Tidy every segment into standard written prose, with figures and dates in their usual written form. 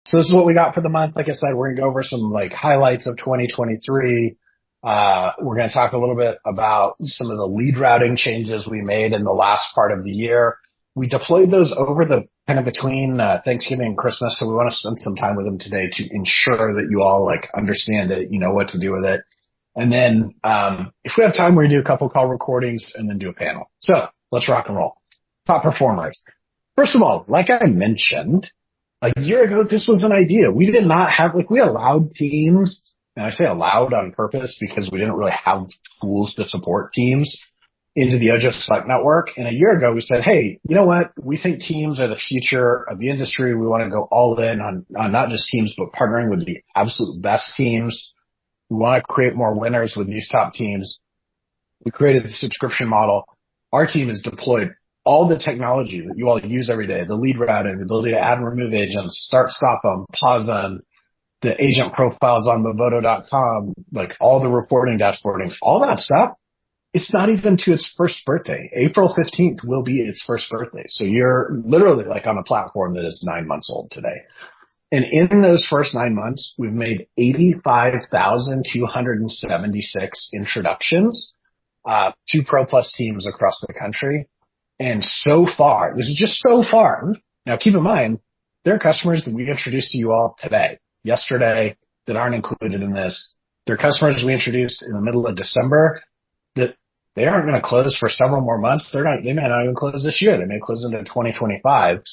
So this is what we got for the month. Like I said, we're going to go over some like highlights of 2023. We're going to talk a little bit about some of the lead routing changes we made in the last part of the year. We deployed those over the kind of between Thanksgiving and Christmas. So we want to spend some time with them today to ensure that you all like understand it, you know what to do with it. And then, if we have time, we're going to do a couple call recordings and then do a panel. So let's rock and roll. Top performers. First of all, like I mentioned, a year ago, this was an idea. We did not have, like, we allowed teams, and I say allowed on purpose because we didn't really have tools to support teams into the Ojo Select network. And a year ago, we said, hey, you know what? We think teams are the future of the industry. We want to go all in on not just teams, but partnering with the absolute best teams. We want to create more winners with these top teams. We created the subscription model. Our team has deployed all the technology that you all use every day, the lead routing, the ability to add and remove agents, start, stop them, pause them, the agent profiles on Movoto.com, like all the reporting dashboarding, all that stuff. It's not even to its first birthday. April 15th will be its first birthday. So you're literally like on a platform that is 9 months old today. And in those first 9 months, we've made 85,276 introductions to Pro Plus teams across the country. And so far, this is just so far. Now, keep in mind, there are customers that we introduced to you all today, yesterday, that aren't included in this. There are customers we introduced in the middle of December that they aren't going to close for several more months. They may not even close this year. They may close into 2025.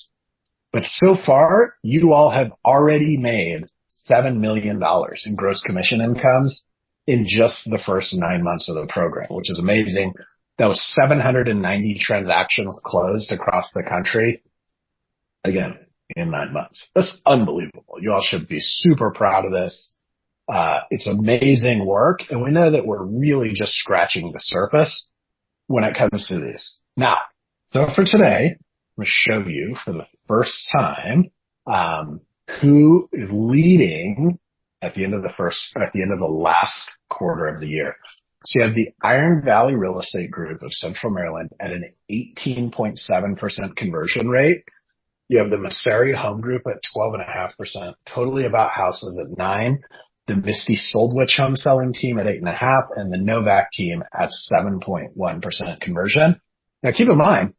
But so far, you all have already made $7 million in gross commission incomes in just the first 9 months of the program, which is amazing. That was 790 transactions closed across the country. Again, in 9 months. That's unbelievable. You all should be super proud of this. It's amazing work. And we know that we're really just scratching the surface when it comes to these. Now, so for today, I'm going to show you for the first time, who is leading at the end of the last quarter of the year. So you have the Iron Valley Real Estate Group of Central Maryland at an 18.7% conversion rate. You have the Massari Home Group at 12.5%, Totally About Houses at 9%, the Misty Soldwich Home Selling Team at 8.5%, and the Novak team at 7.1% conversion. Now keep in mind,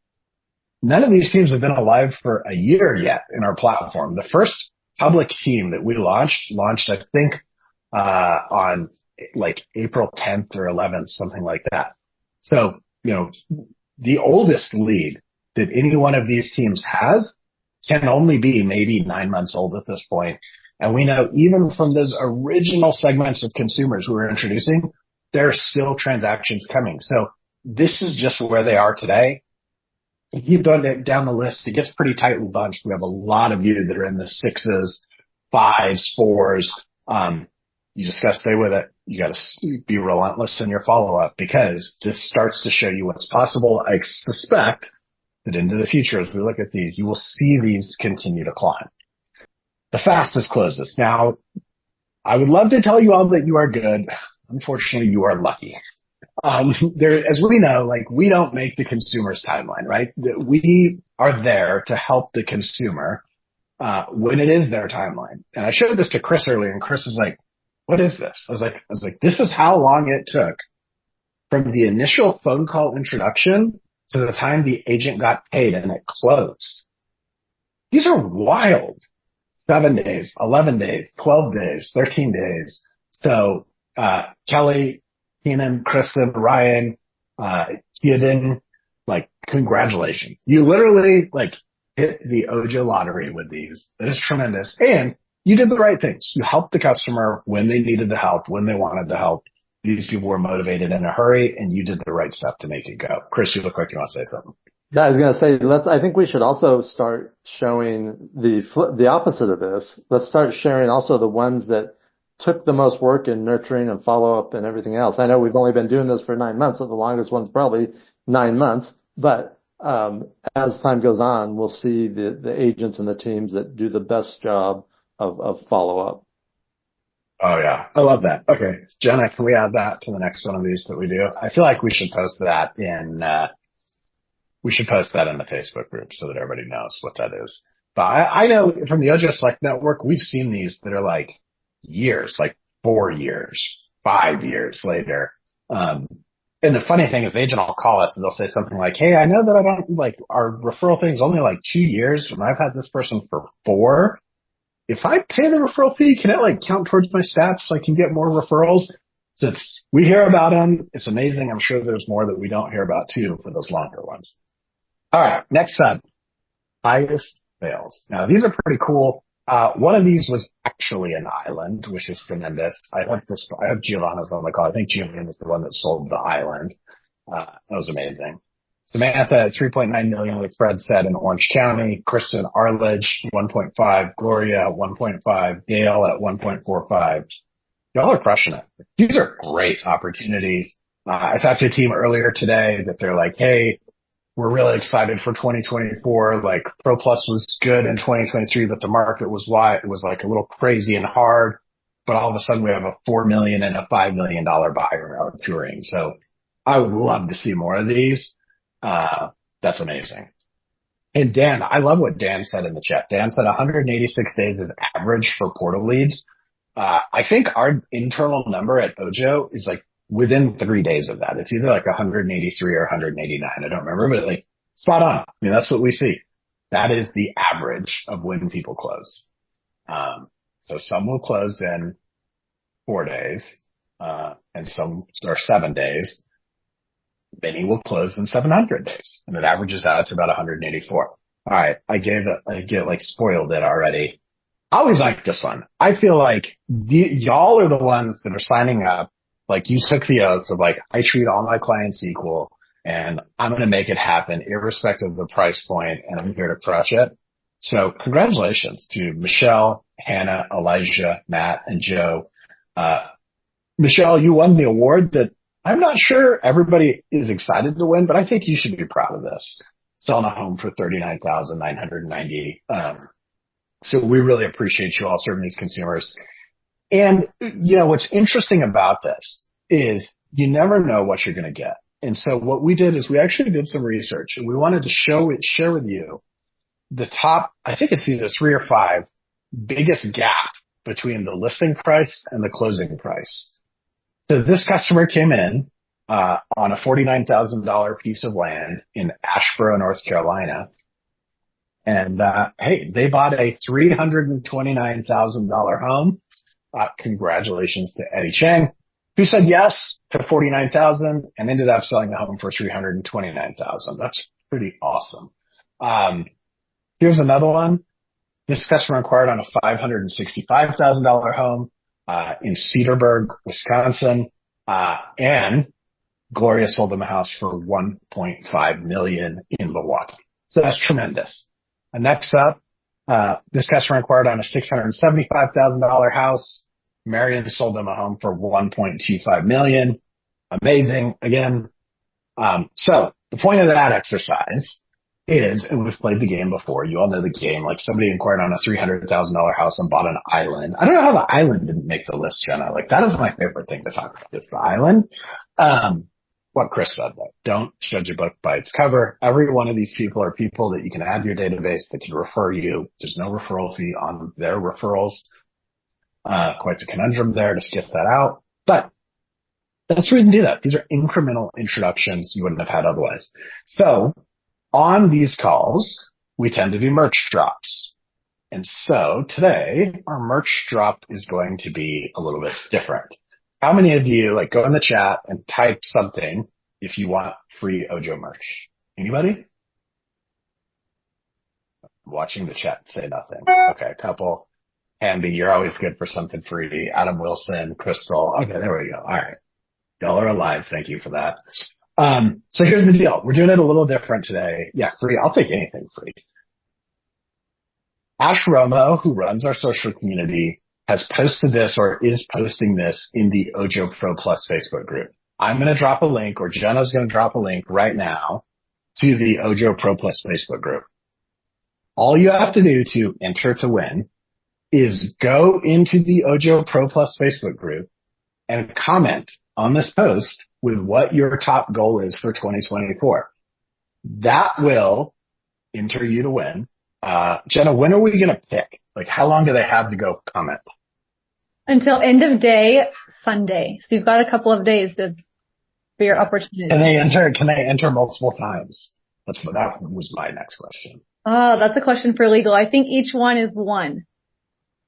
none of these teams have been alive for a year yet in our platform. The first public team that we launched, I think, on like April 10th or 11th, something like that. So, you know, the oldest lead that any one of these teams has can only be maybe 9 months old at this point. And we know even from those original segments of consumers we were introducing, there are still transactions coming. So this is just where they are today. If you go down the list, it gets pretty tightly bunched. We have a lot of you that are in the 6s, 5s, 4s. You just got to stay with it. You got to be relentless in your follow-up because this starts to show you what's possible. I suspect that into the future, as we look at these, you will see these continue to climb. The fastest closes. Now, I would love to tell you all that you are good. Unfortunately, you are lucky. As we know, like we don't make the consumer's timeline, right? We are there to help the consumer, when it is their timeline. And I showed this to Chris earlier and Chris was like, what is this? I was like, this is how long it took from the initial phone call introduction to the time the agent got paid and it closed. These are wild. 7 days, 11 days, 12 days, 13 days. So, Kelly, Keenan, Kristen, Ryan, Kieden, like, congratulations. You literally, like, hit the Ojo lottery with these. That is tremendous. And you did the right things. You helped the customer when they needed the help, when they wanted the help. These people were motivated in a hurry, and you did the right stuff to make it go. Chris, you look like you want to say something. Yeah, I was going to say, I think we should also start showing the opposite of this. Let's start sharing also the ones that took the most work in nurturing and follow up and everything else. I know we've only been doing this for 9 months, so the longest one's probably 9 months. But as time goes on, we'll see the agents and the teams that do the best job of follow up. Oh yeah, I love that. Okay, Jenna, can we add that to the next one of these that we do? I feel like we should post that in the Facebook group so that everybody knows what that is. But I know from the Ojo Select Network, we've seen these that are like years, like 4 years, 5 years later. And the funny thing is the agent will call us and they'll say something like, hey, I know that I don't like our referral thing's only like 2 years and I've had this person for 4. If I pay the referral fee, can it like count towards my stats so I can get more referrals? Since we hear about them, it's amazing. I'm sure there's more that we don't hear about too for those longer ones. All right. Next up, highest fails. Now these are pretty cool. One of these was actually an island, which is tremendous. I hope Giovanna's on the call. I think Giovanna was the one that sold the island. That was amazing. Samantha at 3.9 million, like Fred said, in Orange County. Kristen Arledge, 1.5. Gloria at 1.5. Gail at 1.45. Y'all are crushing it. These are great opportunities. I talked to a team earlier today that they're like, hey, we're really excited for 2024. Like Pro Plus was good in 2023, but the market was like a little crazy and hard. But all of a sudden we have a $4 million and a $5 million buyer appearing. So I would love to see more of these. That's amazing. And Dan, I love what Dan said in the chat. Dan said 186 days is average for portal leads. I think our internal number at Ojo is like within 3 days of that. It's either like 183 or 189. I don't remember, but like spot on. I mean, that's what we see. That is the average of when people close. So some will close in 4 days, and some are 7 days. Many will close in 700 days, and it averages out to about 184. All right. I get like spoiled it already. I always like this one. I feel like y'all are the ones that are signing up. Like you took the oaths of like, I treat all my clients equal and I'm going to make it happen irrespective of the price point and I'm here to crush it. So congratulations to Michelle, Hannah, Elijah, Matt, and Joe. Michelle, you won the award that I'm not sure everybody is excited to win, but I think you should be proud of this. Selling a home for $39,990. So we really appreciate you all serving these consumers. And, you know, what's interesting about this is you never know what you're going to get. And so what we did is we actually did some research and we wanted to share with you the top, I think it's either 3 or 5 biggest gap between the listing price and the closing price. So this customer came in, on a $49,000 piece of land in Asheboro, North Carolina. And, hey, they bought a $329,000 home. Congratulations to Eddie Chang, who said yes to $49,000 and ended up selling the home for $329,000. That's pretty awesome. Here's another one. This customer inquired on a $565,000 home, in Cedarburg, Wisconsin. And Gloria sold them a house for $1.5 million in Milwaukee. So that's tremendous. And next up, this customer inquired on a $675,000 house. Marion sold them a home for $1.25 million. Amazing. Again. So the point of that exercise is, and we've played the game before. You all know the game. Like somebody inquired on a $300,000 house and bought an island. I don't know how the island didn't make the list, Jenna. Like that is my favorite thing to talk about. Is the island. What Chris said though, don't judge a book by its cover. Every one of these people are people that you can add to your database that can refer you. There's no referral fee on their referrals. Quite the conundrum there to skip that out, but that's the reason to do that. These are incremental introductions you wouldn't have had otherwise. So on these calls, we tend to do merch drops. And so today our merch drop is going to be a little bit different. How many of you like go in the chat and type something if you want free Ojo merch? Anybody? I'm watching the chat say nothing. Okay, a couple. Hamby, you're always good for something free. Adam Wilson, Crystal. Okay, there we go. All right. Y'all are alive. Thank you for that. So here's the deal. We're doing it a little different today. Yeah, free. I'll take anything free. Ash Romo, who runs our social community, has posted this or is posting this in the Ojo Pro Plus Facebook group. I'm going to drop a link, or Jenna's going to drop a link right now to the Ojo Pro Plus Facebook group. All you have to do to enter to win is go into the Ojo Pro Plus Facebook group and comment on this post with what your top goal is for 2024. That will enter you to win Jenna, when are we going to pick? Like, how long do they have to go comment? Until end of day Sunday. So you've got a couple of days for your opportunity. Can they enter multiple times? That was my next question. Oh, that's a question for legal. I think each one is one.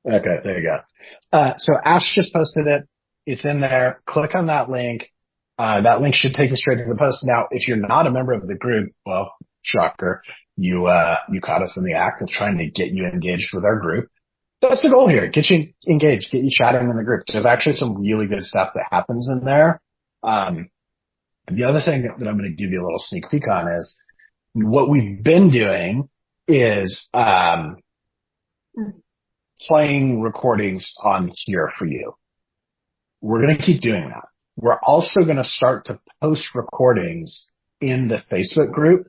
Okay, there you go. So Ash just posted it. It's in there. Click on that link. That link should take you straight to the post. Now, if you're not a member of the group, well, shocker, you caught us in the act of trying to get you engaged with our group. That's the goal here. Get you engaged, get you chatting in the group. There's actually some really good stuff that happens in there. The other thing that I'm going to give you a little sneak peek on is what we've been doing is, playing recordings on here for you. We're going to keep doing that. We're also going to start to post recordings in the Facebook group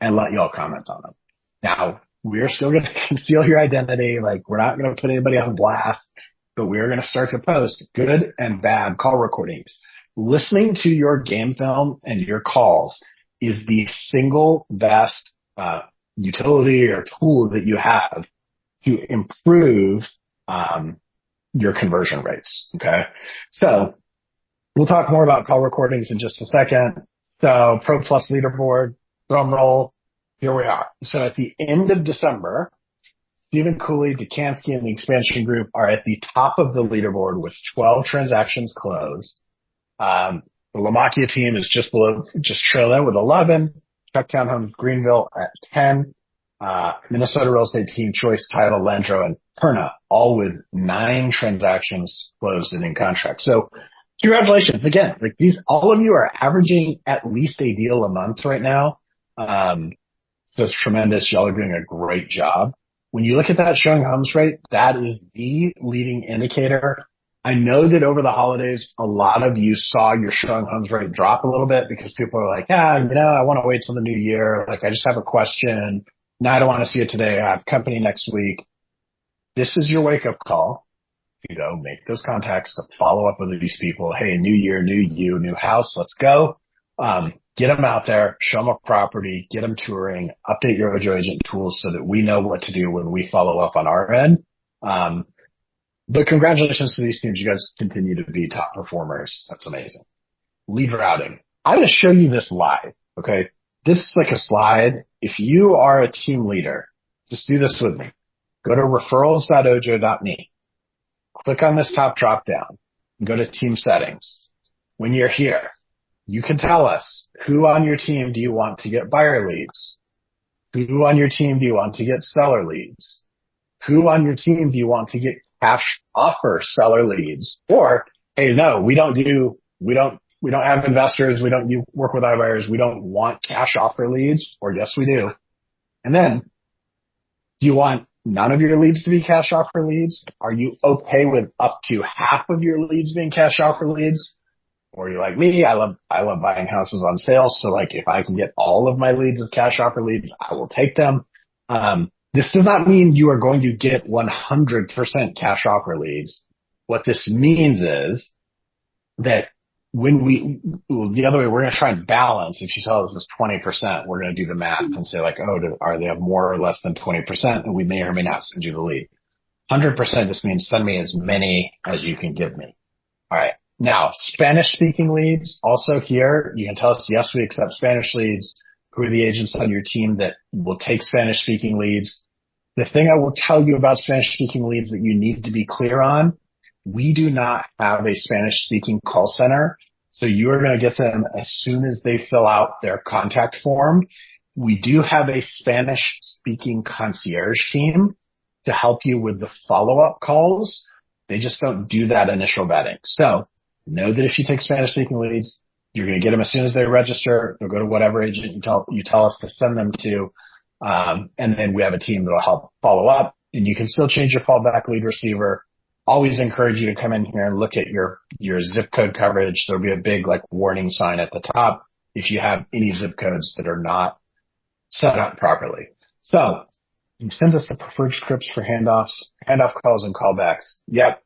and let y'all comment on them. Now, we're still going to conceal your identity. Like, we're not going to put anybody on blast, but we're going to start to post good and bad call recordings. Listening to your game film and your calls is the single best utility or tool that you have to improve your conversion rates. Okay. So we'll talk more about call recordings in just a second. So Pro Plus leaderboard, drum roll. Here we are. So at the end of December, Stephen Cooley, Dukansky, and the expansion group are at the top of the leaderboard with 12 transactions closed. The Lamakia team is just trailing with 11. Chucktown Homes Greenville at 10. Minnesota Real Estate Team, Choice Title, Landro, and Perna, all with 9 transactions closed and in contract. So congratulations again. Like, all of you are averaging at least a deal a month right now. So it's tremendous. Y'all are doing a great job. When you look at that showing homes rate, that is the leading indicator. I know that over the holidays, a lot of you saw your showing homes rate drop a little bit because people are like, I want to wait till the new year. Like, I just have a question. No, I don't want to see it today. I have company next week. This is your wake up call. You go make those contacts to follow up with these people. Hey, new year, new you, new house. Let's go. Get them out there, show them a property, get them touring, update your Ojo Agent tools so that we know what to do when we follow up on our end. But congratulations to these teams. You guys continue to be top performers. That's amazing. Lead routing. I'm going to show you this live. Okay. This is like a slide. If you are a team leader, just do this with me. Go to referrals.ojo.me. Click on this top drop down and go to team settings. When you're here, you can tell us who on your team do you want to get buyer leads? Who on your team do you want to get seller leads? Who on your team do you want to get cash offer seller leads? Or, hey, no, we don't have investors. You work with iBuyers. We don't want cash offer leads. Or yes, we do. And then, do you want none of your leads to be cash offer leads? Are you okay with up to half of your leads being cash offer leads? Or you're like me, I love buying houses on sale. So like, if I can get all of my leads as cash offer leads, I will take them. This does not mean you are going to get 100% cash offer leads. What this means is that the other way, we're going to try and balance. If you tell us it's 20%, we're going to do the math and say like, are they have more or less than 20%? And we may or may not send you the lead. 100% just means send me as many as you can give me. All right. Now, Spanish speaking leads also here. You can tell us, yes, we accept Spanish leads. Who are the agents on your team that will take Spanish speaking leads? The thing I will tell you about Spanish speaking leads that you need to be clear on, we do not have a Spanish speaking call center. So you are going to get them as soon as they fill out their contact form. We do have a Spanish speaking concierge team to help you with the follow up calls. They just don't do that initial vetting. So know that if you take Spanish speaking leads, you're going to get them as soon as they register. They'll go to whatever agent you tell us to send them to. And then we have a team that will help follow up, and you can still change your fallback lead receiver. Always encourage you to come in here and look at your zip code coverage. There'll be a big like warning sign at the top if you have any zip codes that are not set up properly. So you send us the preferred scripts for handoff calls and callbacks. Yep.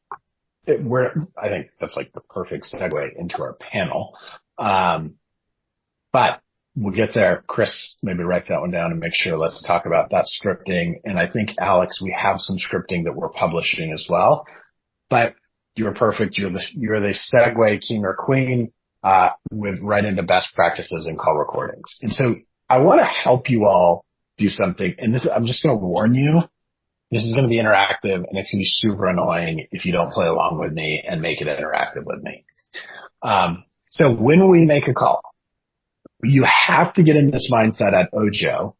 I think that's like the perfect segue into our panel. But we'll get there. Chris, maybe write that one down and make sure. Let's talk about that scripting. And I think, Alex, we have some scripting that we're publishing as well. But you're perfect. You're the segue king or queen, with right into best practices in call recordings. And so I want to help you all do something. And this, I'm just going to warn you, this is going to be interactive and it's going to be super annoying if you don't play along with me and make it interactive with me. So when we make a call, you have to get in this mindset at Ojo,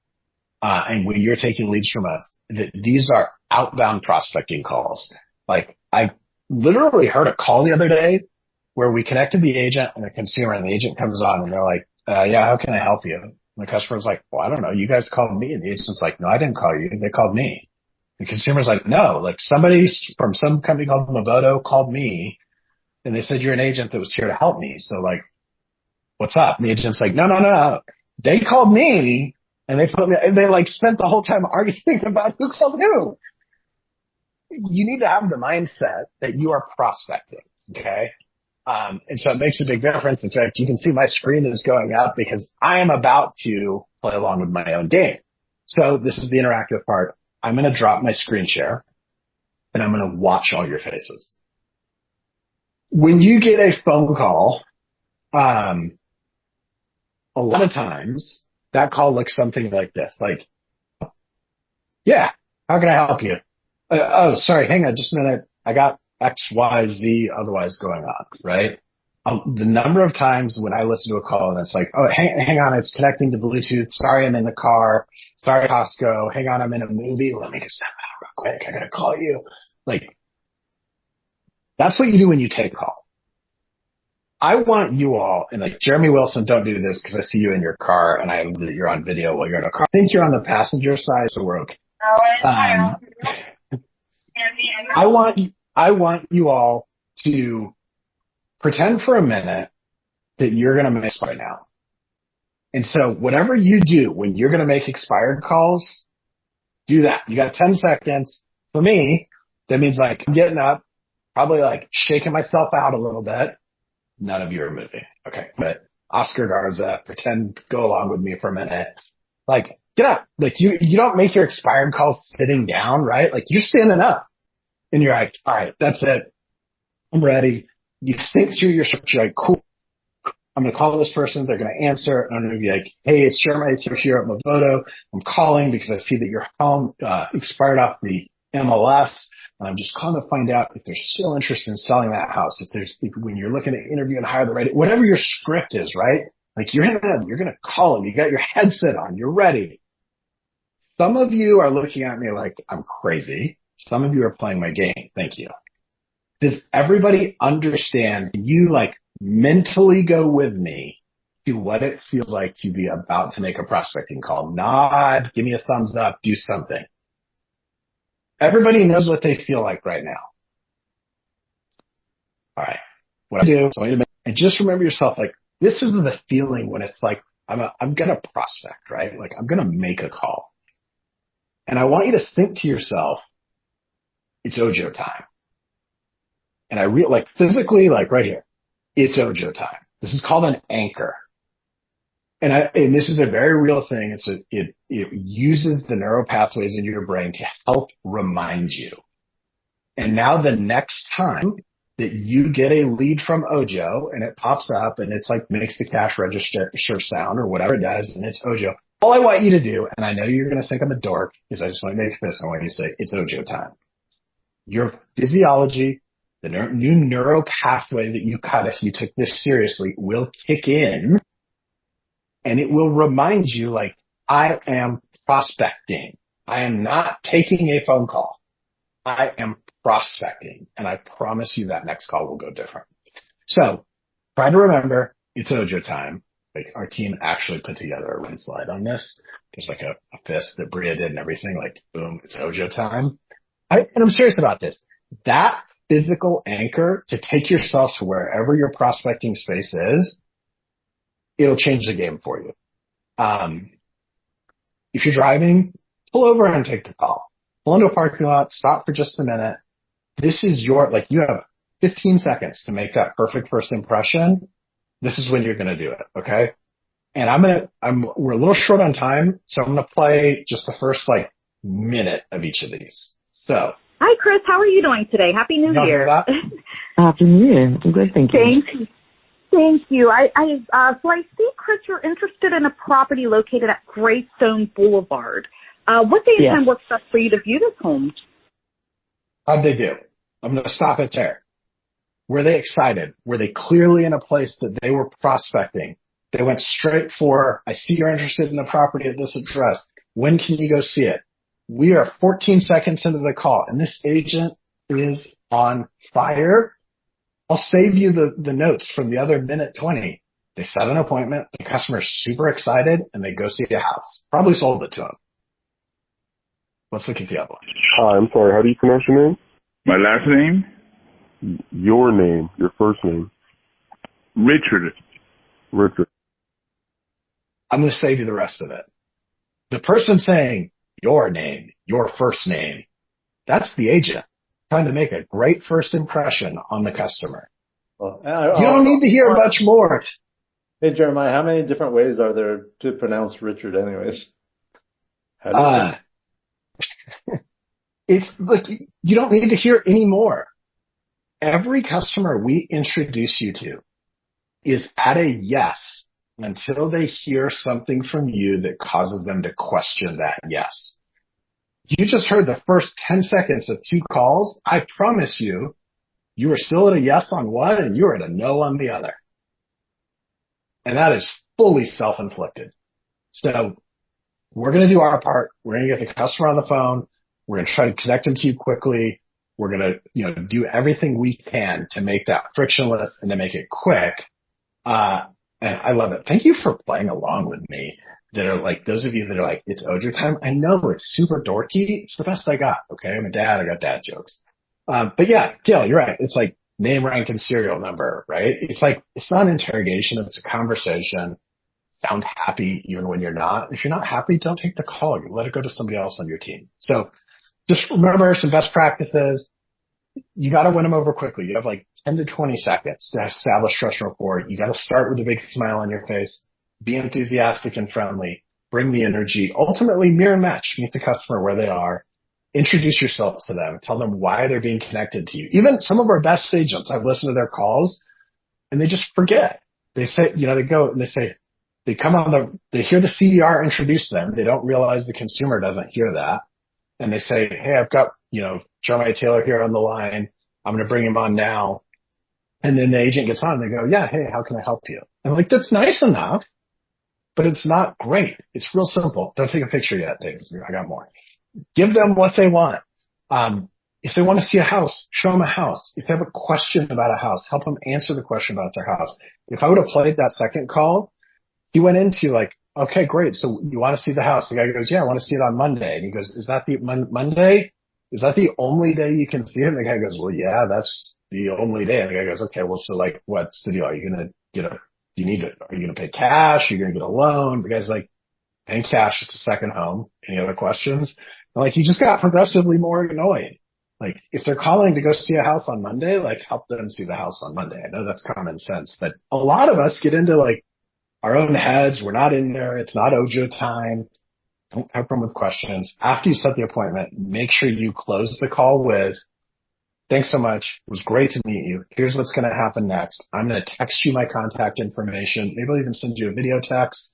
and when you're taking leads from us, that these are outbound prospecting calls. Like I literally heard a call the other day where we connected the agent and the consumer, and the agent comes on and they're like, yeah, how can I help you? And the customer's like, well, I don't know. You guys called me. And the agent's like, no, I didn't call you. They called me. The consumer's like, no, like somebody from some company called Movoto called me and they said you're an agent that was here to help me. So like, what's up? And the agent's like, no. They called me and they like spent the whole time arguing about who called who. You need to have the mindset that you are prospecting. Okay. And so it makes a big difference. In fact, you can see my screen is going up because I am about to play along with my own game. So this is the interactive part. I'm going to drop my screen share and I'm going to watch all your faces. When you get a phone call, a lot of times that call looks something like this, like, yeah, how can I help you? Oh, sorry. Hang on just a minute. I got X, Y, Z otherwise going on, right? The number of times when I listen to a call and it's like, oh, hang on, it's connecting to Bluetooth. Sorry, I'm in the car. Sorry, Costco. Hang on, I'm in a movie. Let me just step out real quick. I gotta call you. Like, that's what you do when you take a call. I want you all, and like Jeremy Wilson, don't do this because I see you in your car and I that you're on video while you're in a car. I think you're on the passenger side, so we're okay. I want you all to pretend for a minute that you're going to miss by now. And so whatever you do when you're going to make expired calls, do that. You got 10 seconds. For me, that means like I'm getting up, probably like shaking myself out a little bit. None of you are moving. Okay. But Oscar Garza, pretend, go along with me for a minute. Like get up. Like you don't make your expired calls sitting down, right? Like you're standing up and you're like, all right, that's it. I'm ready. You think through your structure, like, cool. I'm going to call this person. They're going to answer. And I'm going to be like, hey, it's Jeremy here at Movoto. I'm calling because I see that your home expired off the MLS. And I'm just calling to find out if they're still interested in selling that house. When you're looking to interview and hire the right, whatever your script is, right? Like you're going to call them. You got your headset on. You're ready. Some of you are looking at me like I'm crazy. Some of you are playing my game. Thank you. Does everybody understand? Can you like mentally go with me to what it feels like to be about to make a prospecting call? Nod, give me a thumbs up, do something. Everybody knows what they feel like right now. All right. What I do, and just remember yourself, like this is the feeling when it's like, I'm going to prospect, right? Like I'm going to make a call. And I want you to think to yourself, it's Ojo time. And I like physically, like right here, it's Ojo time. This is called an anchor. And this is a very real thing. It uses the neural pathways in your brain to help remind you. And now the next time that you get a lead from Ojo and it pops up and it's like makes the cash register sound or whatever it does and it's Ojo, all I want you to do, and I know you're going to think I'm a dork because I just want to make this, I want you to say it's Ojo time. Your physiology, the new neural pathway that you cut if you took this seriously will kick in and it will remind you like, I am prospecting. I am not taking a phone call. I am prospecting. And I promise you that next call will go different. So try to remember it's Ojo time. Like our team actually put together a win slide on this. There's like a fist that Bria did and everything like, boom, it's Ojo time. And I'm serious about this. That physical anchor to take yourself to wherever your prospecting space is, it'll change the game for you. If you're driving, pull over and take the call. Pull into a parking lot, stop for just a minute. This is you have 15 seconds to make that perfect first impression. This is when you're going to do it. Okay. And we're a little short on time, so I'm going to play just the first like minute of each of these. So. Hi, Chris. How are you doing today? Happy New Year. Hear that? Happy New Year. I'm good, thank you. Thank you. So I see, Chris, you're interested in a property located at Greystone Boulevard. What day and time works best for you to view this home? How'd they do? I'm going to stop it there. Were they excited? Were they clearly in a place that they were prospecting? They went straight for, I see you're interested in a property at this address. When can you go see it? We are 14 seconds into the call, and this agent is on fire. I'll save you the notes from the other minute 20. They set an appointment. The customer's super excited, and they go see a house. Probably sold it to him. Let's look at the other one. Hi, I'm sorry. How do you pronounce your name? My last name? Your name. Your first name. Richard. Richard. I'm going to save you the rest of it. The person saying your name, your first name, that's the agent trying to make a great first impression on the customer. Well, you don't need to hear much more. Hey, Jeremiah, how many different ways are there to pronounce Richard anyways? It's like, you don't need to hear any more. Every customer we introduce you to is at a yes until they hear something from you that causes them to question that yes. You just heard the first 10 seconds of 2 calls. I promise you, you are still at a yes on one and you're at a no on the other. And that is fully self-inflicted. So we're going to do our part. We're going to get the customer on the phone. We're going to try to connect them to you quickly. We're going to, do everything we can to make that frictionless and to make it quick. And I love it. Thank you for playing along with me. That are like, those of you that are like, it's Ojo time. I know it's super dorky. It's the best I got. Okay. I'm a dad. I got dad jokes. But yeah, Gail, you're right. It's like name, rank, and serial number, right? It's like, it's not an interrogation. It's a conversation. Sound happy even when you're not. If you're not happy, don't take the call. You let it go to somebody else on your team. So just remember some best practices. You got to win them over quickly. You have like 10 to 20 seconds to establish trust and rapport. You got to start with a big smile on your face. Be enthusiastic and friendly. Bring the energy. Ultimately, mirror match. Meet the customer where they are. Introduce yourself to them. Tell them why they're being connected to you. Even some of our best agents, I've listened to their calls, and they just forget. They say, they go and they say, they come on they hear the CDR introduce them. They don't realize the consumer doesn't hear that. And they say, hey, I've got, Jeremiah Taylor here on the line. I'm going to bring him on now. And then the agent gets on and they go, yeah, hey, how can I help you? And I'm like, that's nice enough, but it's not great. It's real simple. Don't take a picture yet, Dave. I got more. Give them what they want. If they want to see a house, show them a house. If they have a question about a house, help them answer the question about their house. If I would have played that second call, he went into like, okay, great. So you want to see the house? The guy goes, yeah, I want to see it on Monday. And he goes, is that the Monday? Is that the only day you can see it? And the guy goes, well, yeah, that's the only day. And the guy goes, okay, well, so like, what's the deal? Are you going to get are you going to pay cash? Are you going to get a loan? The guy's like, paying cash. It's a second home. Any other questions? And like, he just got progressively more annoyed. Like, if they're calling to go see a house on Monday, like, help them see the house on Monday. I know that's common sense, but a lot of us get into like our own heads. We're not in there. It's not Ojo time. Don't pepper them with questions. After you set the appointment, make sure you close the call with, thanks so much. It was great to meet you. Here's what's going to happen next. I'm going to text you my contact information. Maybe I'll even send you a video text.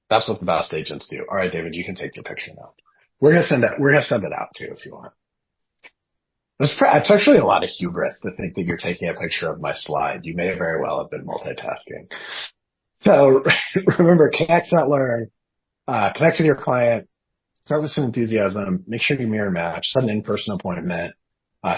That's what the best agents do. All right, David, you can take your picture now. We're going to send it out too if you want. It's actually a lot of hubris to think that you're taking a picture of my slide. You may very well have been multitasking. So remember, connect, not learn. Connect with your client. Start with some enthusiasm. Make sure you mirror match. Set an in-person appointment.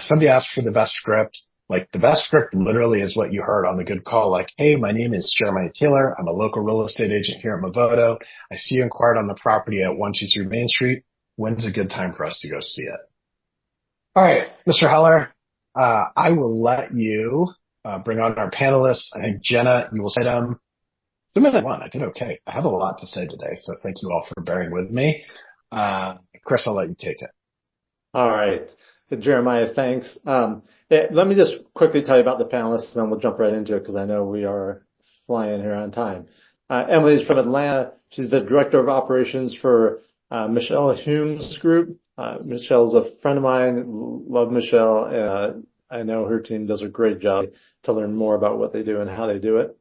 Somebody asked for the best script. Like, the best script literally is what you heard on the good call. Like, hey, my name is Jeremiah Taylor. I'm a local real estate agent here at Movoto. I see you inquired on the property at 123 Main Street. When's a good time for us to go see it? All right, Mr. Heller, I will let you bring on our panelists. I think, Jenna, you will say them. The minute one, I did okay. I have a lot to say today, so thank you all for bearing with me. Chris, I'll let you take it. All right. Jeremiah, thanks. Let me just quickly tell you about the panelists, and then we'll jump right into it because I know we are fly in here on time. Emily's from Atlanta. She's the director of operations for Michelle Hume's group. Michelle's a friend of mine. Love Michelle. I know her team does a great job to learn more about what they do and how they do it.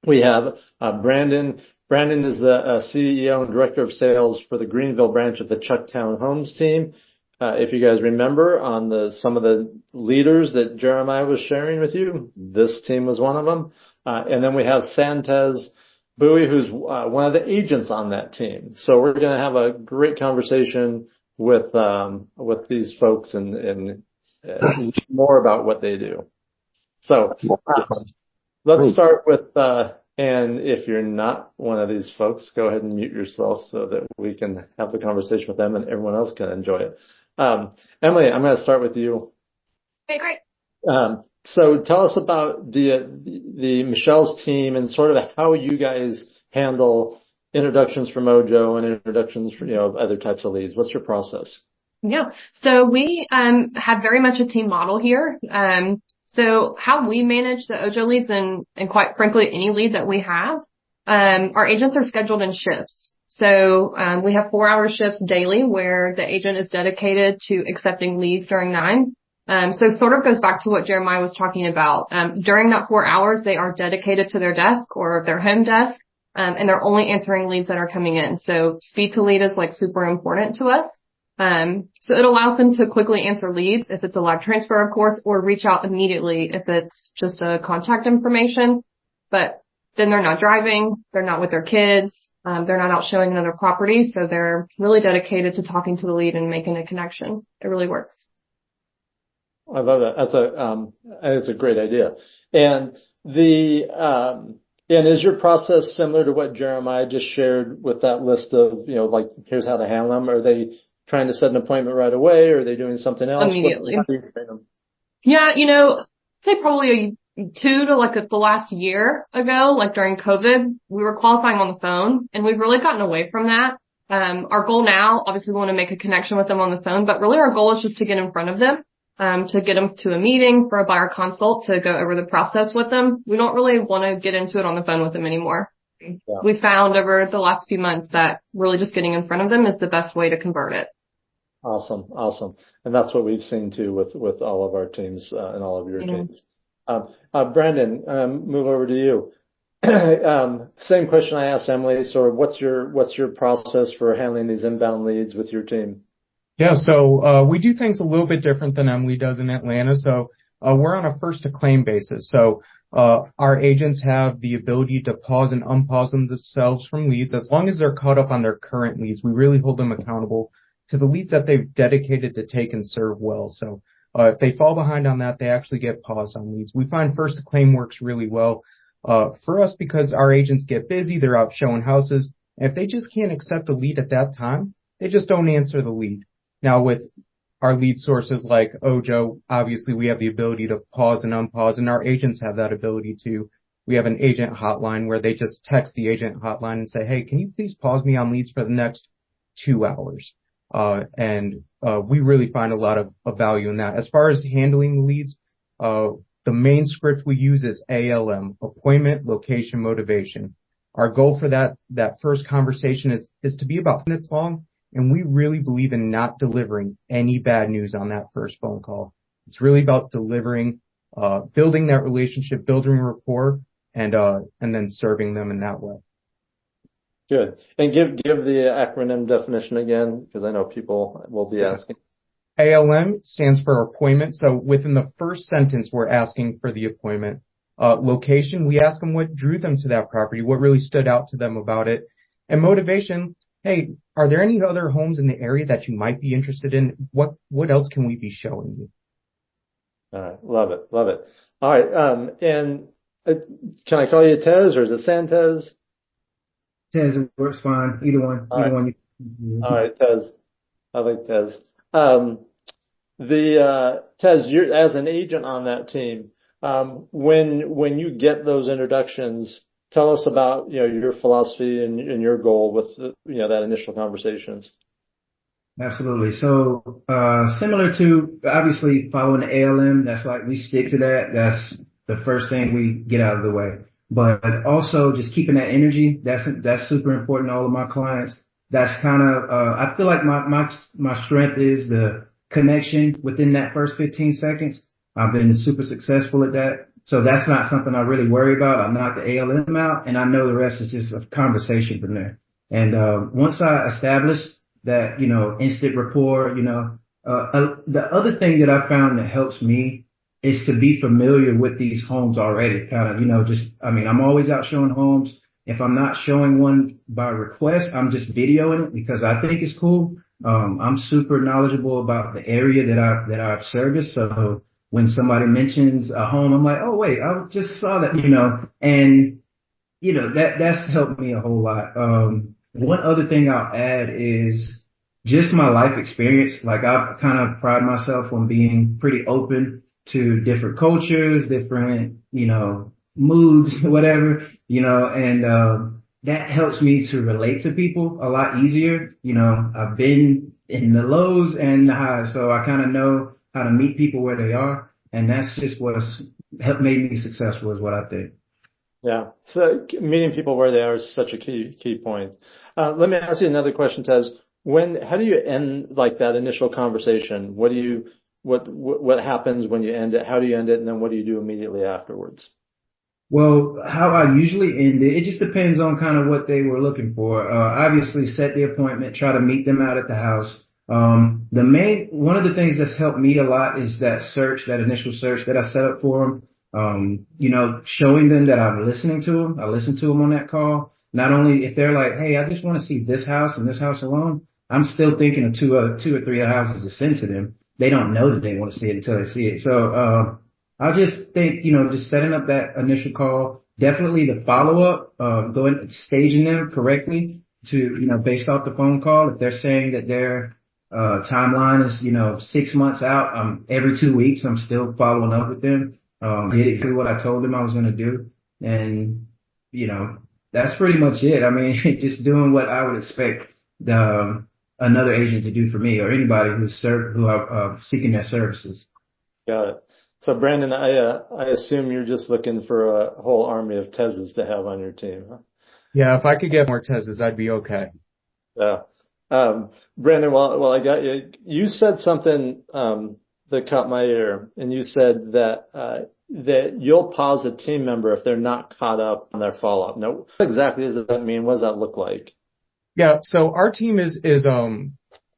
We have Brandon. Brandon is the CEO and director of sales for the Greenville branch of the Chucktown Homes team. If you guys remember on some of the leaders that Jeremiah was sharing with you, this team was one of them. And then we have Santez Bowie, who's one of the agents on that team. So we're going to have a great conversation with these folks and more about what they do. So let's start with and if you're not one of these folks, go ahead and mute yourself so that we can have the conversation with them and everyone else can enjoy it. Emily, I'm going to start with you. Okay, great. So tell us about the Michelle's team and sort of how you guys handle introductions from Ojo and introductions from, other types of leads. What's your process? Yeah. So we have very much a team model here. So how we manage the Ojo leads and quite frankly, any lead that we have, our agents are scheduled in shifts. So we have 4-hour shifts daily where the agent is dedicated to accepting leads during 9. So sort of goes back to what Jeremiah was talking about. During that 4 hours, they are dedicated to their desk or their home desk, and they're only answering leads that are coming in. So speed to lead is like super important to us. So it allows them to quickly answer leads if it's a live transfer, of course, or reach out immediately if it's just a contact information. But then they're not driving, they're not with their kids, they're not out showing another property. So they're really dedicated to talking to the lead and making a connection. It really works. I love that. That's a great idea. And and is your process similar to what Jeremiah just shared with that list of, like, here's how to handle them? Are they trying to set an appointment right away, or are they doing something else? Immediately. How do you train them? Yeah, say probably 2 to like the last year ago, like during COVID, we were qualifying on the phone and we've really gotten away from that. Our goal now, obviously we want to make a connection with them on the phone, but really our goal is just to get in front of them, to get them to a meeting for a buyer consult to go over the process with them. We don't really want to get into it on the phone with them anymore. Yeah. We found over the last few months that really just getting in front of them is the best way to convert it. Awesome. And that's what we've seen too with all of our teams and all of your teams. Brandon, move over to you. Same question I asked Emily. So what's your process for handling these inbound leads with your team? Yeah, so we do things a little bit different than Emily does in Atlanta. So we're on a first to claim basis. So our agents have the ability to pause and unpause themselves from leads as long as they're caught up on their current leads. We really hold them accountable to the leads that they've dedicated to take and serve well. So if they fall behind on that, they actually get paused on leads. We find first to claim works really well for us because our agents get busy. They're out showing houses. And if they just can't accept a lead at that time, they just don't answer the lead. Now with our lead sources like Ojo, obviously we have the ability to pause and unpause, and our agents have that ability too. We have an agent hotline where they just text the agent hotline and say, hey, can you please pause me on leads for the next 2 hours? We really find a lot of value in that. As far as handling the leads, the main script we use is ALM, appointment, location, motivation. Our goal for that first conversation is to be about minutes long. And we really believe in not delivering any bad news on that first phone call. It's really about delivering, building that relationship, building rapport, and then serving them in that way. Good. And give the acronym definition again, because I know people will be asking. ALM stands for appointment. So within the first sentence, we're asking for the appointment. Location, we ask them what drew them to that property, what really stood out to them about it. And motivation, hey, are there any other homes in the area that you might be interested in? What else can we be showing you? All right. Love it. All right. And can I call you Tez or is it Santez? Tez works fine. Either one. All right, Tez. I like Tez. Tez, you're as an agent on that team. When you get those introductions, tell us about your philosophy and your goal with that initial conversations. Absolutely. So similar to obviously following the ALM, that's like we stick to that. That's the first thing we get out of the way. but also just keeping that energy. That's super important to all of my clients. That's kind of, I feel like my strength is the connection within that first 15 seconds. I've been super successful at that. So that's not something I really worry about. I knock the ALM out and I know the rest is just a conversation from there. And, once I establish that, instant rapport, the other thing that I found that helps me is to be familiar with these homes already. Kind of, I'm always out showing homes. If I'm not showing one by request, I'm just videoing it because I think it's cool. I'm super knowledgeable about the area that I've serviced. So when somebody mentions a home, I'm like, oh wait, I just saw that, and that's helped me a whole lot. One other thing I'll add is just my life experience. Like I kind of pride myself on being pretty open to different cultures, different, moods, whatever, and that helps me to relate to people a lot easier. I've been in the lows and the highs, so I kind of know how to meet people where they are. And that's just what's helped made me successful is what I think. Yeah. So meeting people where they are is such a key point. Let me ask you another question, Tez. How do you end like that initial conversation? What happens when you end it? How do you end it? And then what do you do immediately afterwards? Well, how I usually end it, it just depends on kind of what they were looking for. Obviously set the appointment, try to meet them out at the house. One of the things that's helped me a lot is that initial search that I set up for them. Showing them that I'm listening to them. I listen to them on that call. Not only if they're like, hey, I just want to see this house and this house alone, I'm still thinking of two or three other houses to send to them. They don't know that they want to see it until they see it. So, I just think, just setting up that initial call, definitely the follow up, going, staging them correctly to, based off the phone call. If they're saying that their, timeline is, 6 months out, every 2 weeks, I'm still following up with them. Did exactly what I told them I was going to do. And, that's pretty much it. I mean, just doing what I would expect, another agent to do for me or anybody who are seeking their services. Got it. So Brandon, I assume you're just looking for a whole army of Tezes to have on your team, huh? Yeah, if I could get more Tezes, I'd be okay. Yeah. Brandon, while I got you, you said something that caught my ear, and you said that you'll pause a team member if they're not caught up on their follow-up. Now, what exactly does that mean? What does that look like? Yeah, so our team is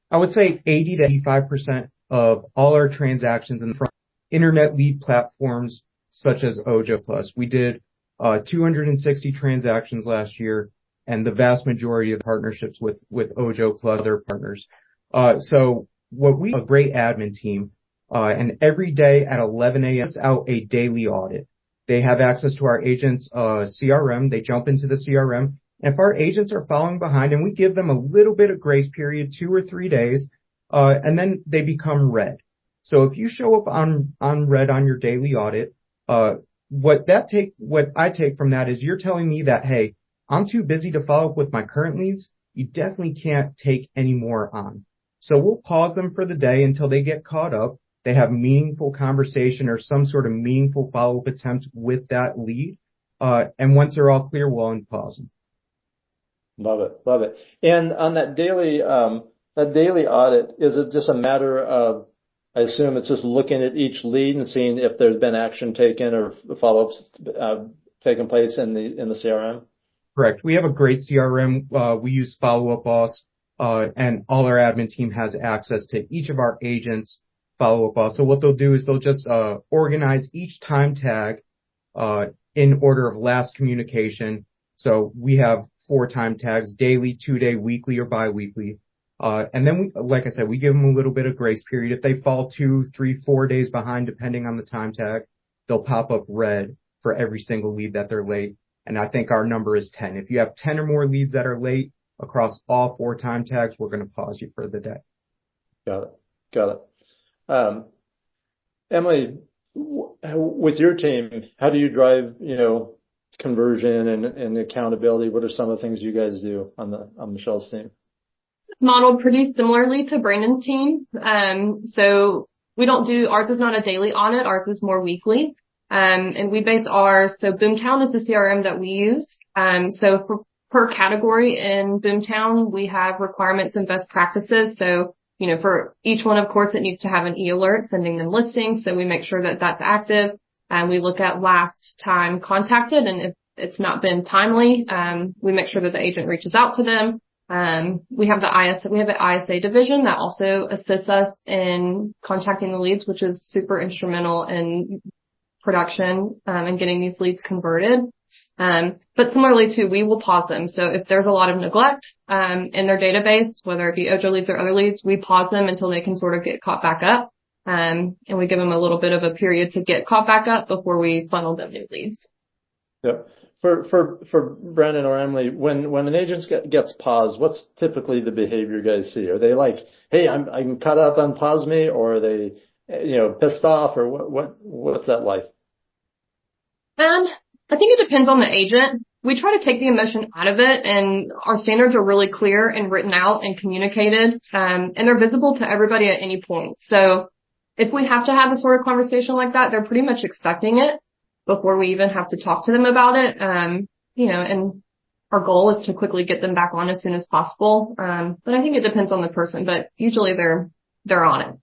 I would say 80 to 85% of all our transactions in from internet lead platforms such as Ojo Plus. We did 260 transactions last year, and the vast majority of partnerships with Ojo Plus other partners. So a great admin team, and every day at 11 a.m. out a daily audit. They have access to our agents' CRM. They jump into the CRM. And if our agents are falling behind, and we give them a little bit of grace period, 2 or 3 days, and then they become red. So if you show up on red on your daily audit, what I take from that is you're telling me that, hey, I'm too busy to follow up with my current leads. You definitely can't take any more on. So we'll pause them for the day until they get caught up. They have meaningful conversation or some sort of meaningful follow-up attempt with that lead. And once they're all clear, we'll unpause them. Love it. Love it. And on that daily audit, is it just a matter of, I assume it's just looking at each lead and seeing if there's been action taken or follow-ups taken place in the CRM? Correct. We have a great CRM. We use Follow Up Boss, and all our admin team has access to each of our agents' Follow Up Boss. So what they'll do is they'll just organize each time tag in order of last communication. So we have 4 time tags: daily, 2-day, weekly, or biweekly. And then like I said, we give them a little bit of grace period. If they fall 2, 3, 4 days behind, depending on the time tag, they'll pop up red for every single lead that they're late. And I think our number is 10. If you have 10 or more leads that are late across all 4 time tags, we're going to pause you for the day. Got it. Emily, with your team, how do you drive, conversion and accountability? What are some of the things you guys do on Michelle's team? It's modeled pretty similarly to Brandon's team. So we don't do, ours is not a daily audit. Ours is more weekly. And we base so Boomtown is the CRM that we use. So per category in Boomtown, we have requirements and best practices. So, for each one, of course, it needs to have an e-alert sending them listings. So we make sure that that's active, and we look at last time contacted. And if it's not been timely, we make sure that the agent reaches out to them. We have an ISA division that also assists us in contacting the leads, which is super instrumental in production, and getting these leads converted. But similarly too, we will pause them. So if there's a lot of neglect, in their database, whether it be Ojo leads or other leads, we pause them until they can sort of get caught back up. And we give them a little bit of a period to get caught back up before we funnel them new leads. Yep. For Brandon or Emily, when an agent gets paused, what's typically the behavior you guys see? Are they like, hey, I'm caught up, unpause me, or are they, pissed off, or what's that like? I think it depends on the agent. We try to take the emotion out of it, and our standards are really clear and written out and communicated, and they're visible to everybody at any point. So if we have to have a sort of conversation like that, they're pretty much expecting it before we even have to talk to them about it. And our goal is to quickly get them back on as soon as possible. But I think it depends on the person, but usually they're on it.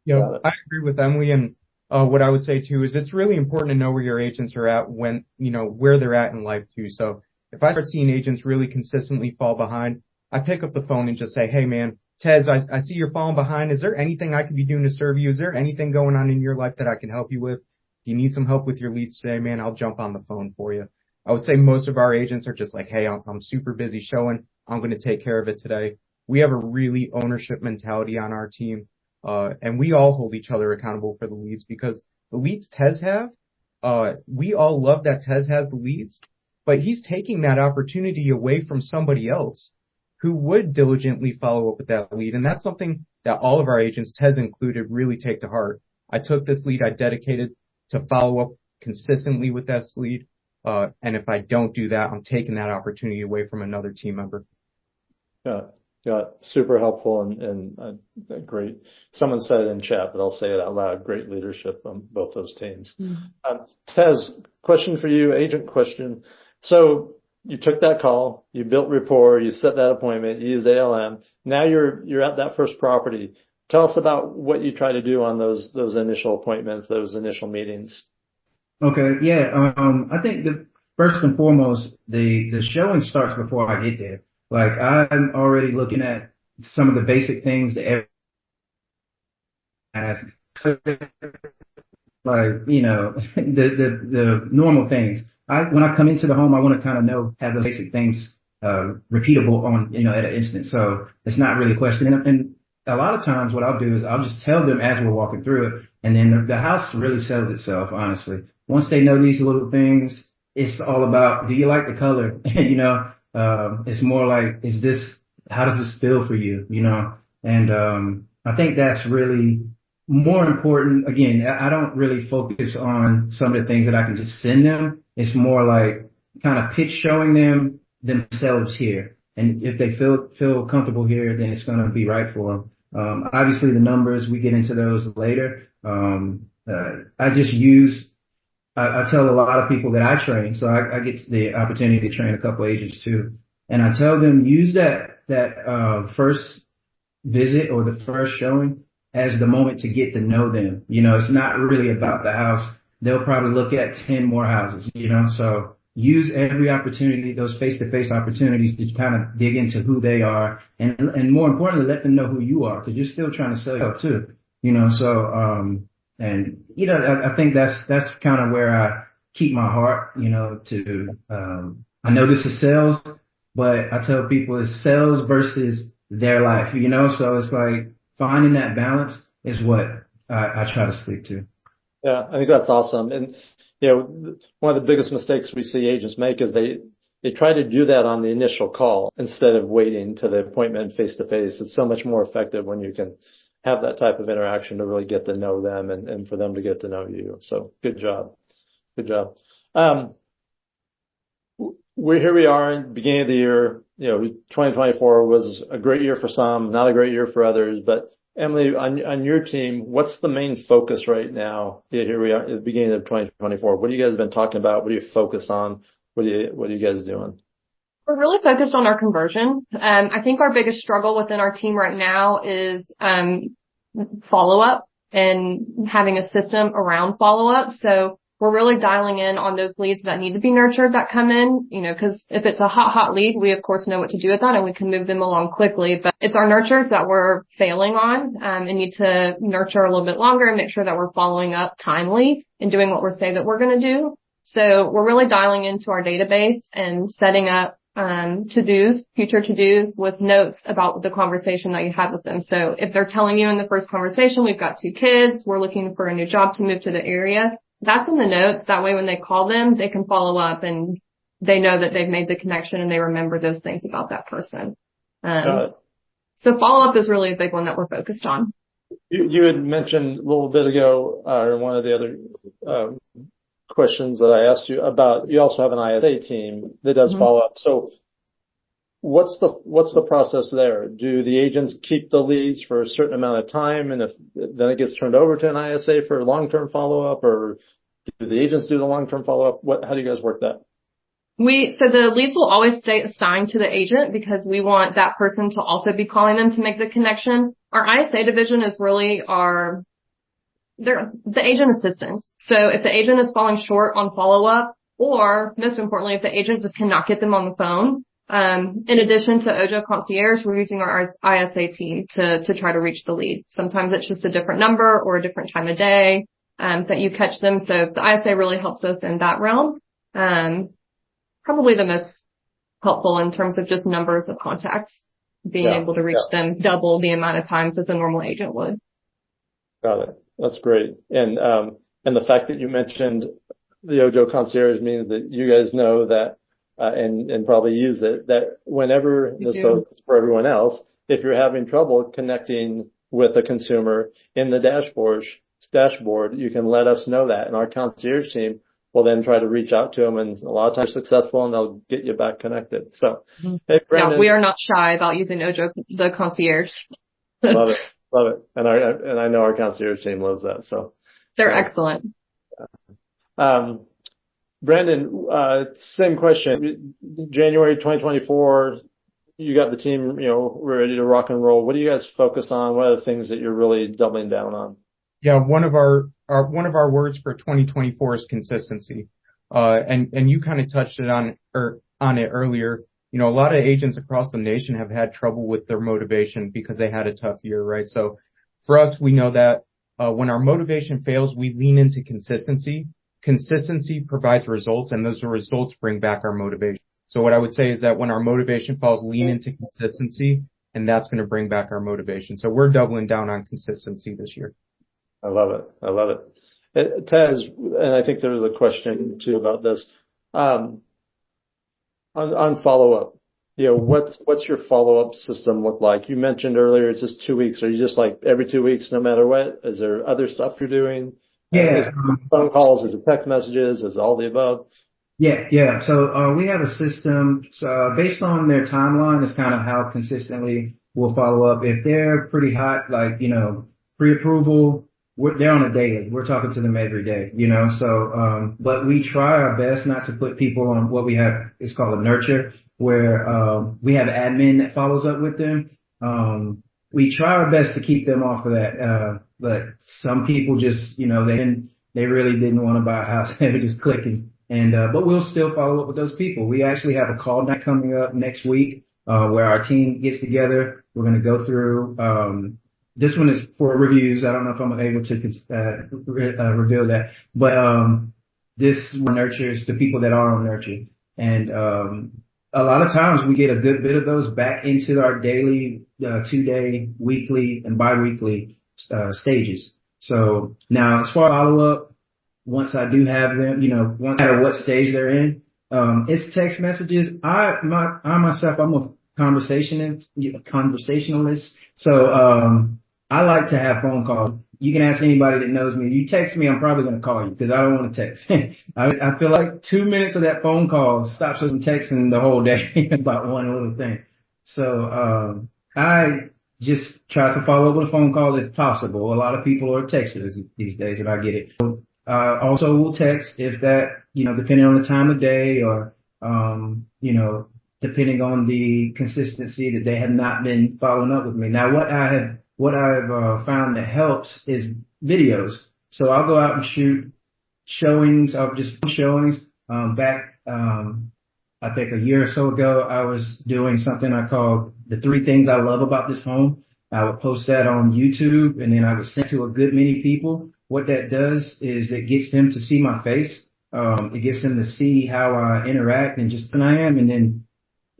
Yeah, I agree with Emily. And what I would say too is it's really important to know where your agents are at when, where they're at in life too. So if I start seeing agents really consistently fall behind, I pick up the phone and just say, hey man, Tez, I see you're falling behind. Is there anything I could be doing to serve you? Is there anything going on in your life that I can help you with? Do you need some help with your leads today, man? I'll jump on the phone for you. I would say most of our agents are just like, hey, I'm super busy showing. I'm going to take care of it today. We have a really ownership mentality on our team. And we all hold each other accountable for the leads, because the leads Tez have, we all love that Tez has the leads, but he's taking that opportunity away from somebody else who would diligently follow up with that lead. And that's something that all of our agents, Tez included, really take to heart. I took this lead, I dedicated to follow up consistently with that lead. And if I don't do that, I'm taking that opportunity away from another team member. Yeah, super helpful and great. Someone said it in chat, but I'll say it out loud. Great leadership on both those teams. Mm-hmm. Tez, question for you, agent question. So you took that call, you built rapport, you set that appointment, you used ALM. Now you're at that first property. Tell us about what you try to do on those initial appointments, those initial meetings. Okay, yeah. I think the first and foremost, the showing starts before I get there. Like, I'm already looking at some of the basic things that like, the normal things. When I come into the home, I want to kind of have the basic things, repeatable on, at an instant. So it's not really a question. And a lot of times what I'll do is I'll just tell them as we're walking through it. And then the house really sells itself, honestly. Once they know these little things, it's all about, do you like the color? It's more like, how does this feel for you? And, I think that's really more important. Again, I don't really focus on some of the things that I can just send them. It's more like kind of pitch showing them themselves here. And if they feel comfortable here, then it's going to be right for them. Obviously the numbers, we get into those later. I tell a lot of people that I train, so I get the opportunity to train a couple agents too. And I tell them, use that first visit or the first showing as the moment to get to know them. It's not really about the house. They'll probably look at 10 more houses, so use every opportunity, those face-to-face opportunities to kind of dig into who they are. And more importantly, let them know who you are, because you're still trying to sell yourself too, I think that's kind of where I keep my heart, I know this is sales, but I tell people it's sales versus their life, so it's like finding that balance is what I try to stick to. Yeah, I think that's awesome. And, one of the biggest mistakes we see agents make is they try to do that on the initial call instead of waiting to the appointment face to face. It's so much more effective when you can have that type of interaction to really get to know them and for them to get to know you. So good job. Good job. Here we are in the beginning of the year. 2024 was a great year for some, not a great year for others, but Emily, on your team, what's the main focus right now? Here we are at the beginning of 2024. What have you guys been talking about? What do you focus on? What are you guys doing? We're really focused on our conversion. I think our biggest struggle within our team right now is follow up and having a system around follow up. So we're really dialing in on those leads that need to be nurtured that come in, because if it's a hot lead, we of course know what to do with that and we can move them along quickly. But it's our nurtures that we're failing on, and need to nurture a little bit longer and make sure that we're following up timely and doing what we're saying that we're going to do. So we're really dialing into our database and setting up to-dos, future to-dos with notes about the conversation that you had with them. So if they're telling you in the first conversation, we've got 2 kids, we're looking for a new job to move to the area, that's in the notes. That way when they call them, they can follow up and they know that they've made the connection and they remember those things about that person. So follow up is really a big one that we're focused on. You had mentioned a little bit ago, or one of the other questions that I asked you about, you also have an ISA team that does follow up. So what's the process there? Do the agents keep the leads for a certain amount of time and then it gets turned over to an ISA for long-term follow-up, or do the agents do the long-term follow-up? How do you guys work that? So the leads will always stay assigned to the agent because we want that person to also be calling them to make the connection. Our ISA division is really they're the agent assistants. So if the agent is falling short on follow-up, or most importantly, if the agent just cannot get them on the phone, in addition to Ojo Concierge, we're using our ISA team to try to reach the lead. Sometimes it's just a different number or a different time of day, that you catch them. So the ISA really helps us in that realm. Probably the most helpful in terms of just numbers of contacts, being able to reach them double the amount of times as a normal agent would. Got it. That's great. And the fact that you mentioned the Ojo Concierge means that you guys know that, and probably use it, that whenever, so for everyone else, if you're having trouble connecting with a consumer in the dashboard, you can let us know that, and our concierge team will then try to reach out to them, and a lot of times successful, and they'll get you back connected. So, hey, Brandon. Yeah, we are not shy about using Ojo, the concierge. Love it. And I know our concierge team loves that. So they're excellent. Brandon, same question. January 2024, you got the team, ready to rock and roll. What do you guys focus on? What are the things that you're really doubling down on? Yeah, one of our words for 2024 is consistency. And you kind of touched on it earlier. A lot of agents across the nation have had trouble with their motivation because they had a tough year, right? So for us, we know that when our motivation fails, we lean into consistency. Consistency provides results, and those results bring back our motivation. So what I would say is that when our motivation falls, lean into consistency, and that's going to bring back our motivation. So we're doubling down on consistency this year. I love it. Taz, and I think there was a question too about this. On follow-up, what's your follow-up system look like? You mentioned earlier it's just 2 weeks. Are you just like every 2 weeks, no matter what? Is there other stuff you're doing? Yeah. Is it phone calls? Is it text messages? Is it all the above? Yeah. So, we have a system, based on their timeline is kind of how consistently we'll follow up. If they're pretty hot, like, pre-approval, they're on a daily. We're talking to them every day, so, but we try our best not to put people on what we have, it's called a nurture, where, we have admin that follows up with them. We try our best to keep them off of that, but some people just, they really didn't want to buy a house. They were just clicking. But we'll still follow up with those people. We actually have a call night coming up next week, where our team gets together. We're going to go through, this one is for reviews. I don't know if I'm able to reveal that, but this nurtures the people that are on nurture, and a lot of times we get a good bit of those back into our daily, 2-day, weekly, and biweekly stages. So now, as far as follow up, once I do have them, no matter what stage they're in, it's text messages. I myself, I'm a conversationalist. So, I like to have phone calls. You can ask anybody that knows me. You text me, I'm probably going to call you because I don't want to text. I feel like 2 minutes of that phone call stops us from texting the whole day about one little thing. So, just try to follow up with a phone call if possible. A lot of people are texters these days, and I get it. Also will text if that, depending on the time of day or, depending on the consistency that they have not been following up with me. Now, what I've found that helps is videos. So I'll go out and shoot showings of just showings. I think a year or so ago, I was doing something I called the 3 things I love about this home. I would post that on YouTube, and then I would send it to a good many people. What that does is it gets them to see my face. It gets them to see how I interact and just who I am. And then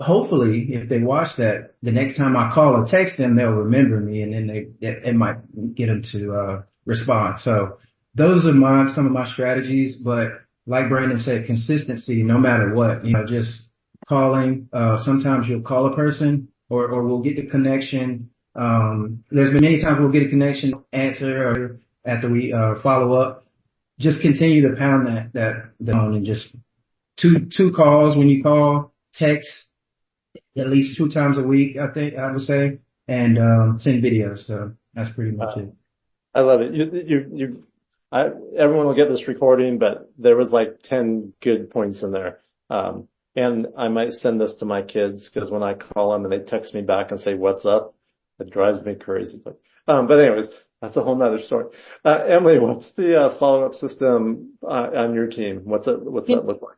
hopefully, if they watch that, the next time I call or text them, they'll remember me, and then it might get them to respond. So those are some of my strategies. But like Brandon said, consistency, no matter what, just calling. Sometimes you'll call a person or we'll get the connection. There's been many times we'll get a connection, answer, or after we follow up. Just continue to pound that on, and just two calls when you call, text at least 2 times a week, I would say, and send videos. So that's pretty much it. I love it. Everyone will get this recording, but there was like 10 good points in there. And I might send this to my kids, because when I call them and they text me back and say, "What's up?" it drives me crazy. But anyways, that's a whole nother story. Emily, what's the follow-up system on your team? What's that look like?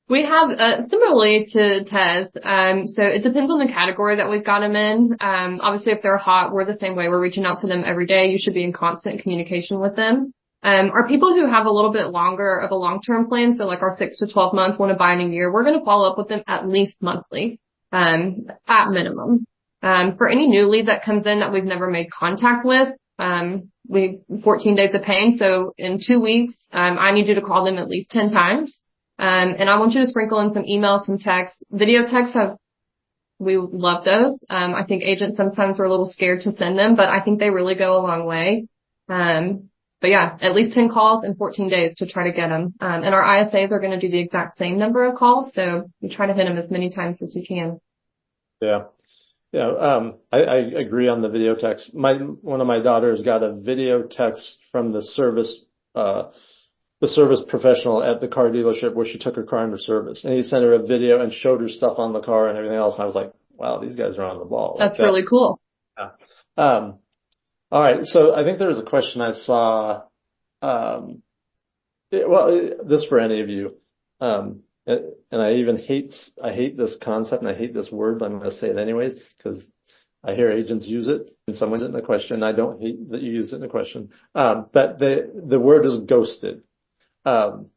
We have, similarly to Tez, so it depends on the category that we've got them in. Obviously if they're hot, we're the same way. We're reaching out to them every day. You should be in constant communication with them. Our people who have a little bit longer of a long-term plan, so like our 6 to 12 month, want to buy in a year, we're going to follow up with them at least monthly, at minimum. For any new lead that comes in that we've never made contact with, 14 days of paying. So in 2 weeks, I need you to call them at least 10 times. And I want you to sprinkle in some emails, some texts. Video texts we love those. I think agents sometimes are a little scared to send them, but I think they really go a long way. But yeah, at least 10 calls in 14 days to try to get them. And our ISAs are going to do the exact same number of calls. So we try to hit them as many times as you can. Yeah. Yeah. I agree on the video text. One of my daughters got a video text from the service professional at the car dealership where she took her car into service. And he sent her a video and showed her stuff on the car and everything else. And I was like, wow, these guys are on the ball. That's really cool. Yeah. All right. So I think there was a question I saw. This for any of you. And I hate this concept and I hate this word, but I'm going to say it anyways, because I hear agents use it and someone's in the question. I don't hate that you use it in the question. But the word is ghosted. What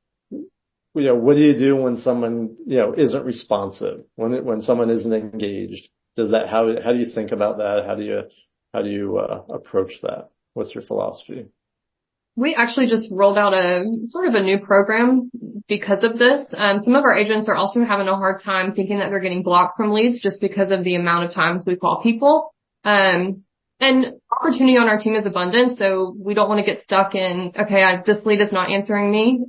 do you do when someone, isn't responsive, when someone isn't engaged? How do you think about that? How do you approach that? What's your philosophy? We actually just rolled out a sort of a new program because of this. Some of our agents are also having a hard time thinking that they're getting blocked from leads just because of the amount of times we call people. And opportunity on our team is abundant, so we don't want to get stuck in, this lead is not answering me.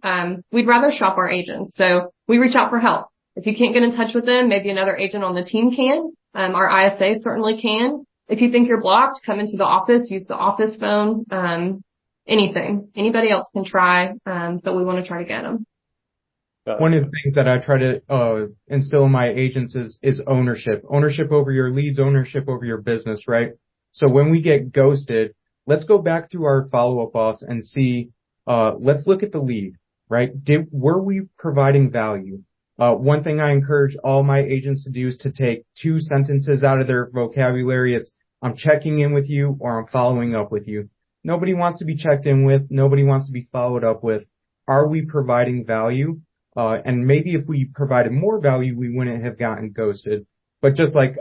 We'd rather shop our agents. So we reach out for help. If you can't get in touch with them, maybe another agent on the team can. Our ISA certainly can. If you think you're blocked, come into the office, use the office phone. Anything. Anybody else can try, but we want to try to get them. One of the things that I try to instill in my agents is ownership. Ownership over your leads, ownership over your business, right? So when we get ghosted, let's go back through our follow-up boss and see, let's look at the lead, right? Were we providing value? One thing I encourage all my agents to do is to take 2 sentences out of their vocabulary. It's, I'm checking in with you or I'm following up with you. Nobody wants to be checked in with. Nobody wants to be followed up with. Are we providing value? And maybe if we provided more value, we wouldn't have gotten ghosted. But just like,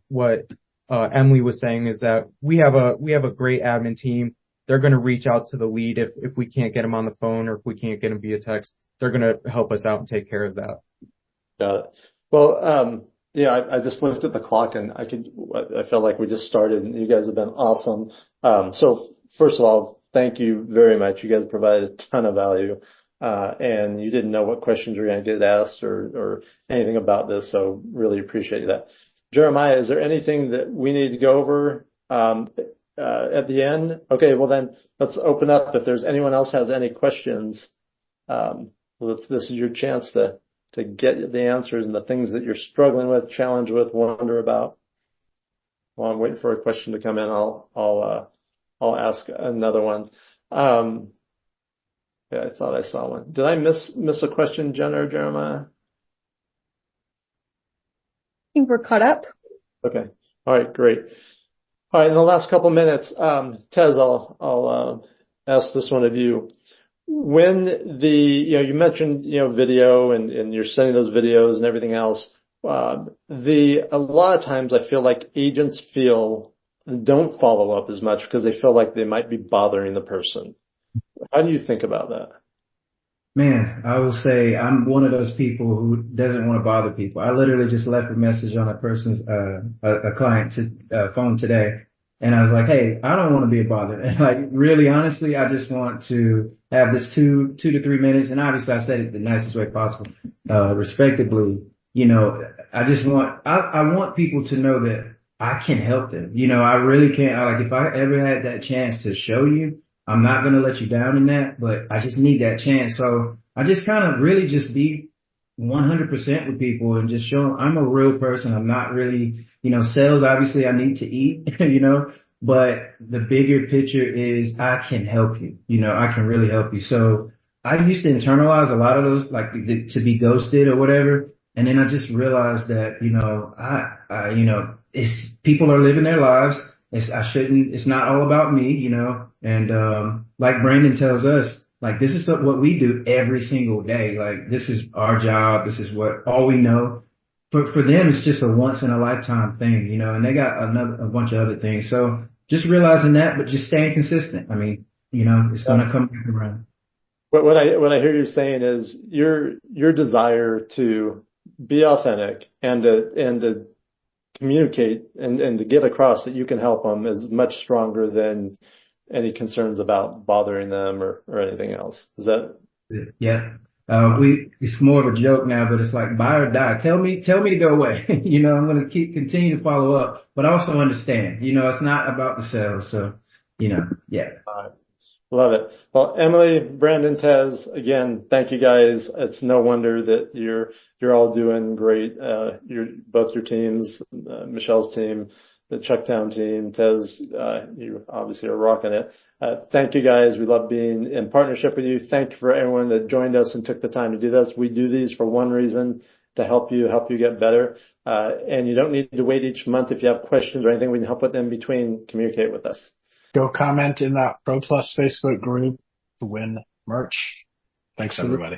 what, Emily was saying is that we have a great admin team. They're going to reach out to the lead if we can't get them on the phone or if we can't get them via text. They're going to help us out and take care of that. Got it. Well, I just looked at the clock and I felt like we just started and you guys have been awesome. So first of all, thank you very much. You guys provided a ton of value. And you didn't know what questions you were going to get asked or anything about this. So really appreciate that. Jeremiah, is there anything that we need to go over, at the end? Okay, well then let's open up. If there's anyone else has any questions, this is your chance to get the answers and the things that you're struggling with, challenged with, wonder about. While I'm waiting for a question to come in, I'll ask another one. Yeah, I thought I saw one. Did I miss a question, Jen or Jeremiah? I think we're caught up. Okay. All right, great. All right, in the last couple minutes, Tez, I'll ask this one of you. When you mentioned, video and you're sending those videos and everything else, a lot of times I feel like agents don't follow up as much because they feel like they might be bothering the person. How do you think about that? Man, I will say I'm one of those people who doesn't want to bother people. I literally just left a message on a person's, a client's phone today. And I was like, hey, I don't want to be a bother. And like, really, honestly, I just want to have this 2 to 3 minutes. And obviously I said it the nicest way possible, respectably. I want people to know that I can help them. I really can't. If I ever had that chance to show you, I'm not going to let you down in that, but I just need that chance. So I just kind of really just be 100% with people and just show them I'm a real person. I'm not really, sales, obviously I need to eat, but the bigger picture is I can help you. I can really help you. So I used to internalize a lot of those, like to be ghosted or whatever. And then I just realized that, it's people are living their lives. It's not all about me, and, like Brandon tells us, like, this is what we do every single day. Like, this is our job. This is all we know. For them, it's just a once in a lifetime thing, and they got a bunch of other things. So just realizing that, but just staying consistent. I mean, it's going to come back around. What I hear you saying is your desire to be authentic and to communicate and to get across that you can help them is much stronger than any concerns about bothering them or anything else. Is that? Yeah. It's more of a joke now, but it's like buy or die. Tell me to go away. I'm going to continue to follow up, but also understand, it's not about the sales. So, yeah. All right. Love it. Well, Emily, Brandon, Tez, again, thank you guys. It's no wonder that you're all doing great. Both your teams, Michelle's team, the Chucktown team, Tez, you obviously are rocking it. Thank you guys. We love being in partnership with you. Thank you for everyone that joined us and took the time to do this. We do these for one reason, to help you get better. And you don't need to wait each month. If you have questions or anything we can help with in between, communicate with us. Go comment in that Pro Plus Facebook group to win merch. Thanks, everybody.